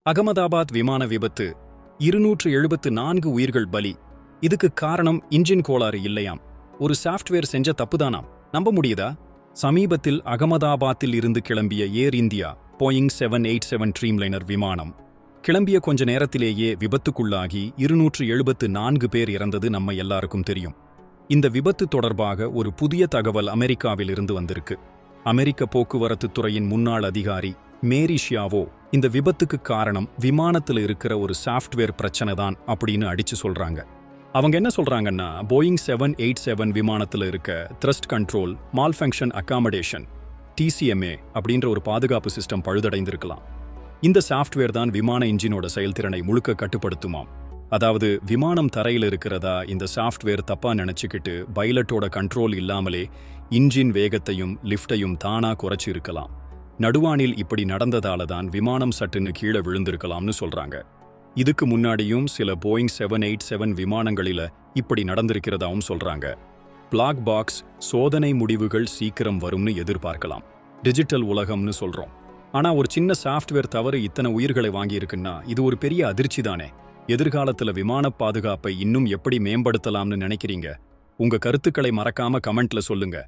அகமதாபாத் விமான விபத்து 274 உயிர்கள் பலி. இதுக்கு காரணம் இன்ஜின் கோளாறு இல்லையாம், ஒரு சாஃப்ட்வேர் செஞ்ச தப்புதானாம். நம்ப முடியுதா? சமீபத்தில் அகமதாபாத்தில் இருந்து கிளம்பிய ஏர் இந்தியா போயிங் 787 ட்ரீம்லைனர் விமானம் கிளம்பிய கொஞ்ச நேரத்திலேயே விபத்துக்குள்ளாகி 274 பேர் இறந்தது நம்ம எல்லாருக்கும் தெரியும். இந்த விபத்து தொடர்பாக ஒரு புதிய தகவல் அமெரிக்காவில் இருந்து வந்திருக்கு. அமெரிக்க போக்குவரத்து துறையின் முன்னாள் அதிகாரி மேரி ஷியாவோ இந்த விபத்துக்கு காரணம் விமானத்தில் இருக்கிற ஒரு சாஃப்ட்வேர் பிரச்சனை தான் அப்படின்னு அடிச்சு சொல்றாங்க. அவங்க என்ன சொல்றாங்கன்னா, போயிங் 787 விமானத்தில் இருக்க த்ரஸ்ட் கண்ட்ரோல் மால்ஃபங்க்ஷன் அகாமடேஷன் TCMA அப்படின்ற ஒரு பாதுகாப்பு சிஸ்டம் பழுதடைந்திருக்கலாம். இந்த சாஃப்ட்வேர் தான் விமான இன்ஜினோட செயல்திறனை முழுக்க கட்டுப்படுத்துமாம். அதாவது விமானம் தரையில் இருக்கிறதா இந்த சாஃப்ட்வேர் தப்பா நினைச்சுக்கிட்டு பைலட்டோட கண்ட்ரோல் இல்லாமலே இன்ஜின் வேகத்தையும் லிஃப்டையும் தானா குறைச்சி இருக்கலாம். நடுவானில் இப்படி நடந்ததால தான் விமானம் சட்டுன்னு கீழே விழுந்திருக்கலாம்னு சொல்றாங்க. இதுக்கு முன்னாடியும் சில போயிங் 787 விமானங்களில இப்படி நடந்திருக்கிறதாவும் சொல்றாங்க. பிளாக் பாக்ஸ் சோதனை முடிவுகள் சீக்கிரம் வரும்னு எதிர்பார்க்கலாம். டிஜிட்டல் உலகம்னு சொல்றோம். ஆனா ஒரு சின்ன சாஃப்ட்வேர் தவறு இத்தனை உயிர்களை வாங்கியிருக்குன்னா இது ஒரு பெரிய அதிர்ச்சி தானே. எதிர்காலத்துல விமான பாதுகாப்பை இன்னும் எப்படி மேம்படுத்தலாம்னு நினைக்கிறீங்க? உங்க கருத்துக்களை மறக்காம கமெண்ட்ல சொல்லுங்க.